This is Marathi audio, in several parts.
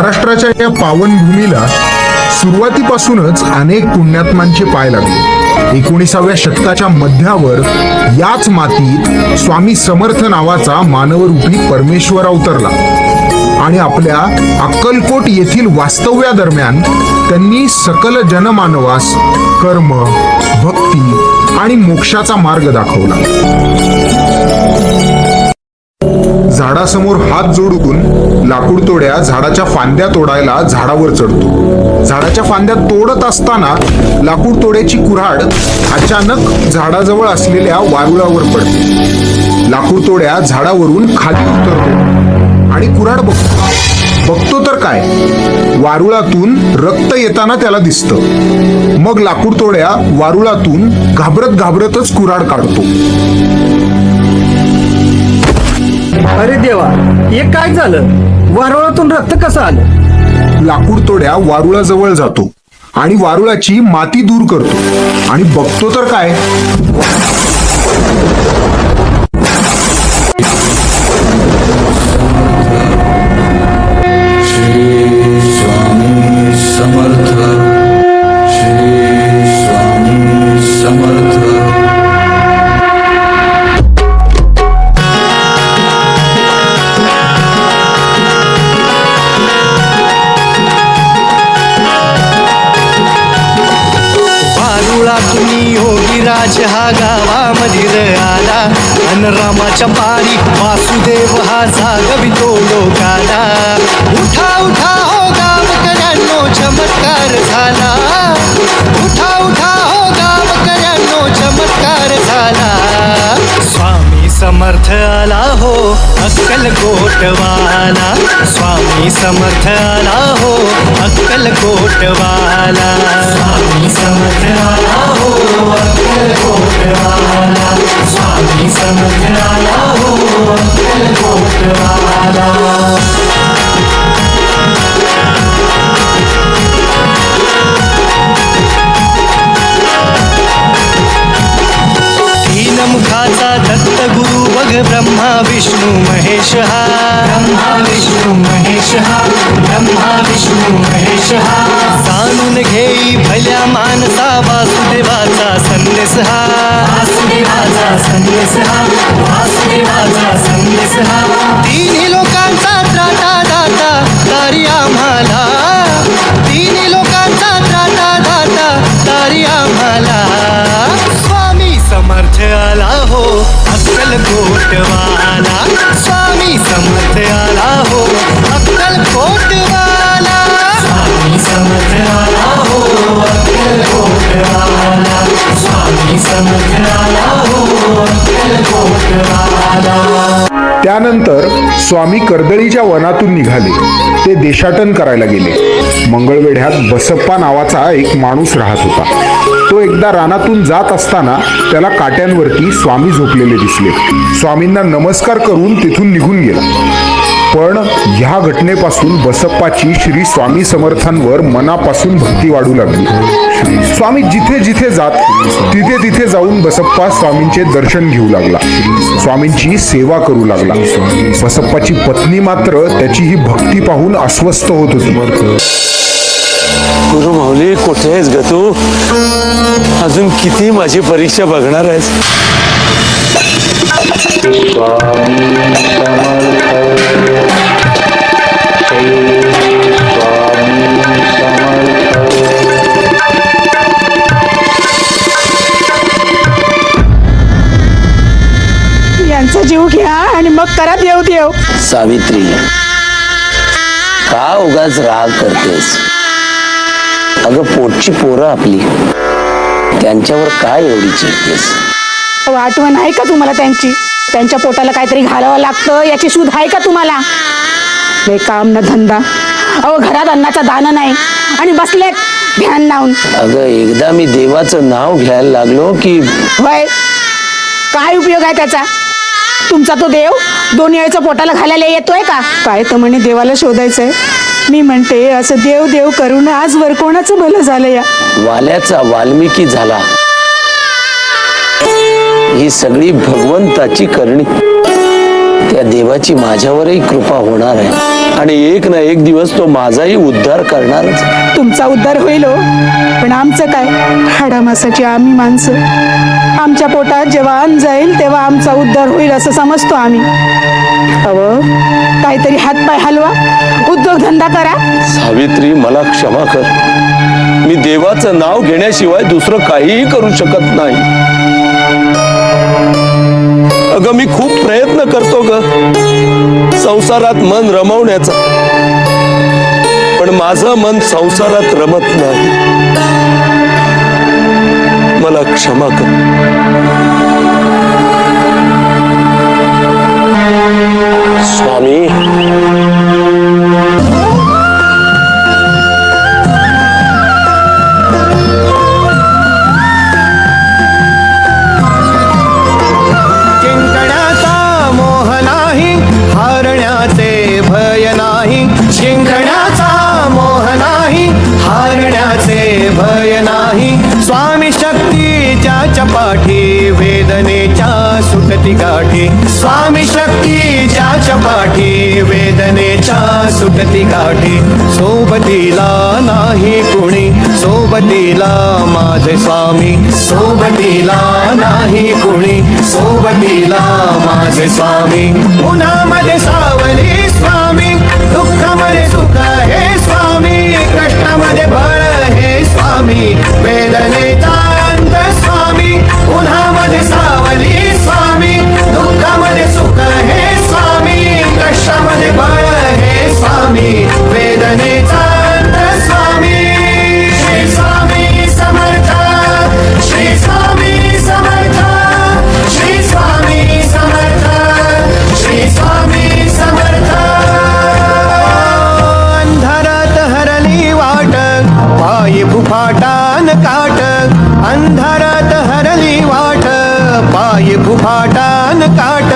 महाराष्ट्राच्या या पावनभूमीला सुरुवातीपासूनच अनेक पुण्यात्मांचे पाय लागले। 19व्या शतकाच्या मध्यावर याच मातीत स्वामी समर्थ नावाचा मानवरूपी परमेश्वर अवतरला आणि आपल्या अक्कलकोट येथील वास्तव्यादरम्यान त्यांनी सकल जनमानवास कर्म, भक्ती आणि मोक्षाचा मार्ग दाखवला। झाडासमोर हात जोडून लाकूड तोड्या झाडाच्या फांद्या तोडायला झाडावर चढतो। झाडाच्या फांद्या तोडत असताना लाकूड तोड्याची कुऱ्हाड अचानक झाडाजवळ असलेल्या वारुळावर पडते। लाकूड तोड्या झाडावरून खाली उतरतो आणि कुऱ्हाड बघतो तर काय, वारुळातून रक्त येताना त्याला दिसतं। मग लाकूड तोड्या वारुळातून घाबरतच कुऱ्हाड काढतो। अरे देवा, हे काय झालं? वारुळातून रक्त कसं आलं? लाकूड तोड्या वारुळाजवळ जातो आणि वारुळाची माती दूर करतो आणि बघतो तर काय, योगीराज हा गावामध्ये आला अन रामाच्या पारी वासुदेव हा जागवितो लोकाला। उठा उठा हो गावकऱ्यांनो चमत्कार झाला, उठा उठा हो गावकऱ्यांनो चमत्कार झाला। स्वामी समर्थ आला हो अक्कलकोटवाला, स्वामी समर्थ आला हो अक्कलकोटवाला, स्वामी समर्थ आला हो अक्कलकोटवाला, स्वामी समर्थ आला हो अक्कलकोटवाला। मुखाचा दत्त गुरु बघ ब्रह्मा विष्णू महेश हा, ब्रह्मा विष्णू महेश हा, ब्रह्मा विष्णू महेश हा। जाणून घेई भल्या मानसा वासुदेवाचा संदेश हा, वासुदेवाचा संदेश हा, वासुदेवाचा संदेश हा। तिन्ही लोकांचा त्राता दाता तारी आम्हाला, तिन्ही लोकांचा त्राता दाता तारी आम्हाला। समर्थ आला हो अक्कलकोटवाला, स्वामी समर्थ आला हो अक्कलकोटवाला, स्वामी समर्थ आला हो अक्कलकोटवाला, स्वामी समर्थ आला हो अक्कलकोटवाला। त्यानंतर स्वामी कर्दळीच्या वनातून निघाले। ते देशाटन करायला गेले। मंगळवेढ्यात बसप्पा नावाचा एक माणूस राहत होता। तो एकदा रानातून जात असताना त्याला काट्यांवरती स्वामी झोपलेले दिसले। स्वामींना नमस्कार करून तिथून निघून गेला। पण ह्या घटनेपासून बसप्पाची श्री स्वामी समर्थांवर मनापासून भक्ती वाढू लागली। स्वामी जिथे जिथे जात तिथे तिथे जाऊन बसप्पा स्वामींचे दर्शन घेऊ लागला, स्वामींची सेवा करू लागला। बसप्पाची पत्नी मात्र त्याची ही भक्ती पाहून अस्वस्थ होत होती। गुरु माऊली, कुठे आहेस ग तू? अजून किती माझी परीक्षा बघणार आहेस? यांचा जीव घ्या आणि मग करा देव देव। सावित्री, का उगाच राग करतेस? अगं पोटची पोरं आपली, त्यांच्यावर काय एवढी चिडतेस? आठवण आहे का तुम्हाला त्यांची? त्यांच्या पोटाला काहीतरी घालावं लागतं याची सूध आहे का तुम्हाला? हे काम न धंदा, अहो घरात अन्नाचा दाना नाही आणि बसलेत ध्यान लावून। अगं एकदा मी देवाचं नाव घ्यायला लागलो की होय, काय उपयोग आहे त्याचा? तुमचा तो देव दोन वेळेचा पोटाला घालायला येतोय का? काय तर म्हणे देवाला शोधायचंय। मी म्हणते असं देव देव करून आजवर कोणाचं भलं झालं? या वाल्याचा वाल्मिकी झाला। ही सगळी भगवंताची करणी। त्या देवाची माझ्यावरही कृपा होणार आहे आणि एक ना एक दिवस तो माझाही उद्धार करणारच. तुमचा उद्धार होईल हो, पण आमचं काय? हाडामासाची आम्ही माणसं, आमच्या पोटात जेव्हा अन्न जाईल तेव्हा आमचा उद्धार होईल असं समजतो आम्ही. अहो, काहीतरी हातपाय हलवा, उद्योगधंदा करा. सावित्री, मला क्षमा कर. मी देवाचं नाव घेण्याशिवाय दुसरं काहीही करू शकत नाही. अगं, मी खूप प्रयत्न करतो ग संसारात मन रमवण्याचा, पण माझं मन संसारात रमत नाही. मला क्षमा कर. स्वामी, जिंकण्याचा मोह नाही, हारण्याचे भय नाही. जिंकण्याचा मोह नाही, हारण्याचे भय नाही. स्वामी शक्ती ज्याच्या पाठी, वेदनेच्या सुटती गाठी. स्वामी शक्ती ज्याच्या पाठी, वेदनेच्या सुटती गाठी. सोबतीला नाही कुणी, सोबतीला माझे स्वामी. सोबतीला नाही कुणी, सोबतीला माझे स्वामी. उन्हामध्ये सावली स्वामी, दुःखामध्ये सुख हे स्वामी. कष्टामध्ये बळ हे स्वामी, वेदनेचा अंत स्वामी. उन्हामध्ये सावली स्वामी, दुःखामध्ये सुख हे स्वामी. कष्टामध्ये बळ हे स्वामी, वेदनेचा अंत स्वामी. श्री स्वामी समर्थ, श्री स्वामी समर्थ, श्री स्वामी समर्थ, श्री स्वामी समर्थ. अंधारात हरली वाट, पायी फुफाटान काट. अंधारात हरली वाट, पायी फुफाटान काट.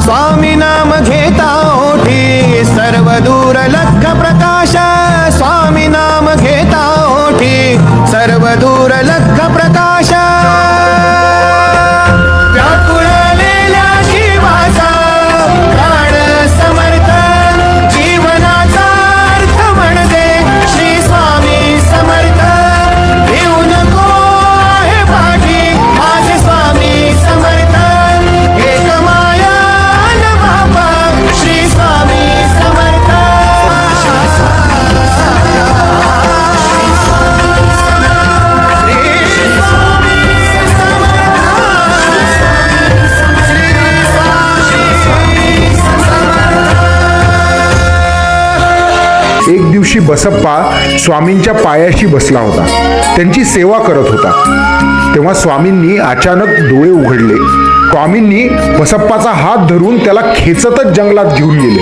स्वामी नाम घेता ओठी, सर्व दूर लख प्रकाश. स्वामी नाम घेता ओठी, सर्व दूर लख प्रकाश. व्याकुळलेल्या जीवाचा प्राण समर्थ, जीवनाचा अर्थ म्हणते श्री स्वामी समर्थ. घेऊ नको आहे पाठी, माझे स्वामी समर्थ. एक माया न बापा, श्री स्वामी समर्थ. श्री स्वामी समर्थ, श्री स्वामी समर्थ, श्री स्वामी समर्थ. एक दिवशी बसप्पा स्वामींच्या पायाशी बसला होता, त्यांची सेवा करत होता. तेव्हा स्वामींनी अचानक डोळे उघडले. स्वामींनी बसप्पाचा हात धरून त्याला खेचतच जंगलात घेऊन गेले.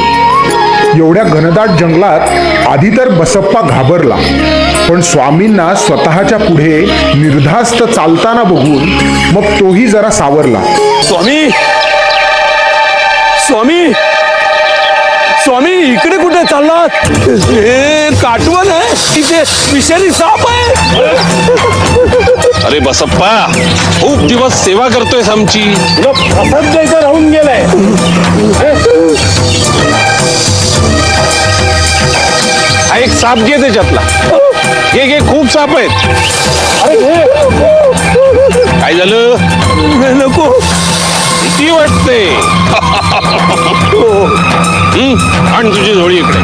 एवढ्या घनदाट जंगलात आधी तर बसप्पा घाबरला, पण स्वामींना स्वतःच्या पुढे निर्धास्त चालताना बघून मग तोही जरा सावरला. स्वामी, स्वामी, स्वामी, इकडे कुठे चाललात? हे काटवण आहे, तिथे विषारी साप आहे. अरे बसप्पा, खूप दिवस सेवा करतोयस आमची. असंच जायचं राहून गेलाय. हा एक साप घे त्याच्यातला. घे घे, खूप साप आहेत. अरे काय झालं? नको. किती वाटते? आण तुझी झोळी इकडे.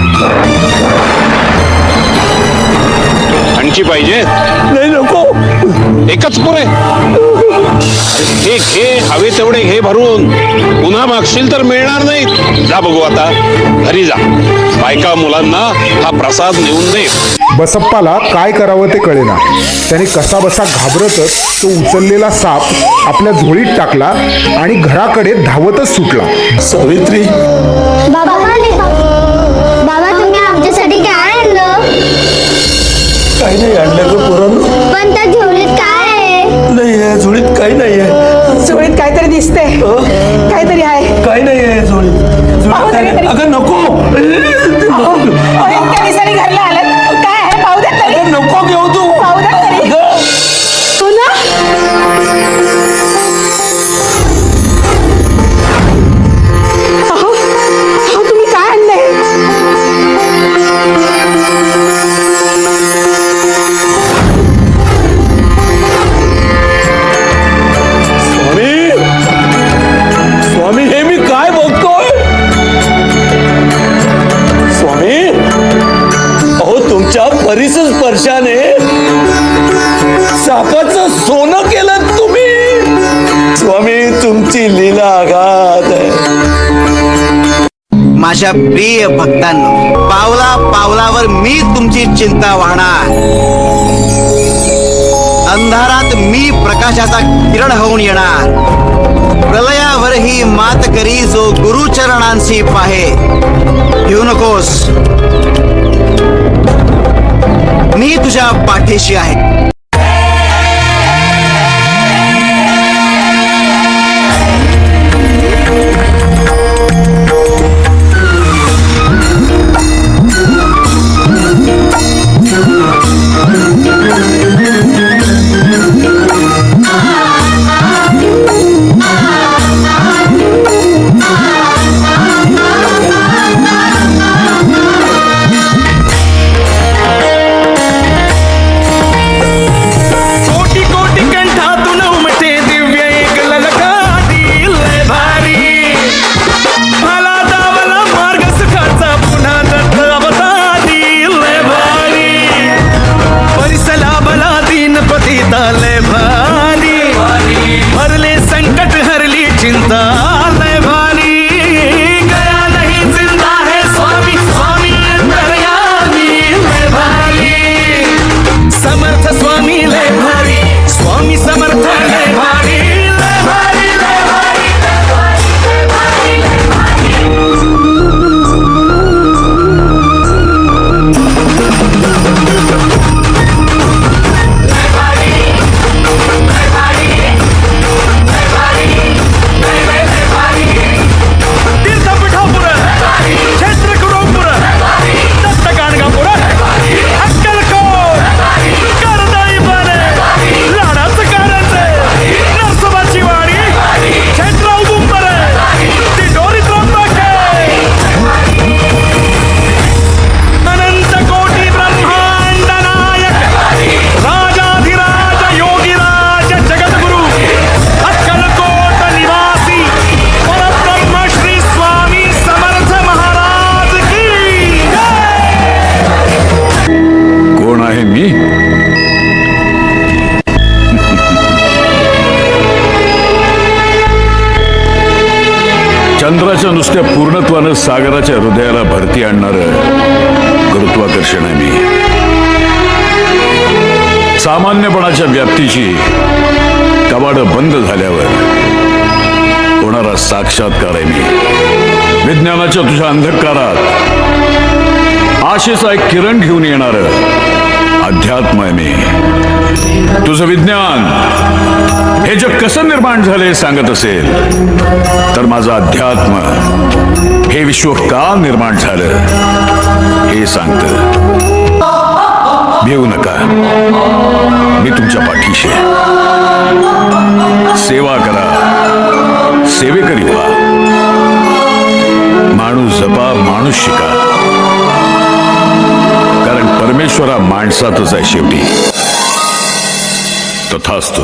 आणखी पाहिजे? नाही, नको. एकच पुरे. घे घे, हवे तेवढे घे भरून. पुन्हा मागशील तर मिळणार नाहीत. जा बघू आता, घरी जा. बायका मुलांना हा प्रसाद नेऊन दे. बसप्पाला काय करावं ते कळेना. त्याने कसा बसा घाबरतच तो उचललेला साप आपल्या झोळीत टाकला आणि घराकडे धावतच सुटला. सावित्री, बाबा बाबा तुम्ही आमच्यासाठी काय आणलं? काही नाही आणलं ग पोरांनो. पण त्या झोळीत काय आहे? नाही आहे झोळीत, काही नाही आहे. चोळीत काहीतरी दिसते, काहीतरी आहे. काही नाही आहे झोळीत. पाहू दे तरी. अगं नको. इतक्या दिवसांनी घरला आलात, काय आहे पाहू द्या तरी. अगं नको घेऊ तू. पाहू द्या तरी. अगं. पुन्हा अहो, तुमच्या परिस स्पर्शाने सापाचं सोनं केलं तुम्ही. स्वामी तुमची लीला आघात आहे. माझ्या प्रिय भक्तांनो, पावला पावलावर मी तुमची चिंता वाहणार. अंधारात मी प्रकाशाचा किरण होऊन येणार. प्रलयावरही मात करी जो गुरुचरणांशी पाहे. घेऊ नकोस, मी तुझ्या पाठीशी आहे. चंद्राच्या नुसत्या पूर्णत्वानं सागराच्या हृदयाला भरती आणणारं गुरुत्वाकर्षण आहे मी. सामान्यपणाच्या व्याप्तीची कवाडं बंद झाल्यावर होणारा साक्षात्कार आहे मी. विज्ञानाच्या तुझ्या अंधकारात आशेचा एक किरण घेऊन येणारं अध्यात्म आहे मी. तुझं विज्ञान हे जग कसं निर्माण झालंय सांगत असेल तर माझं अध्यात्म हे विश्व का निर्माण झालं हे सांगतं. भिवू नका, मी तुमच्या पाठीशी आहे. सेवा करा, सेवेकरी व्हा. माणूस जपा, माणूस शिका. कारण परमेश्वरा माणसातच आहे शेवटी. तथास्तु.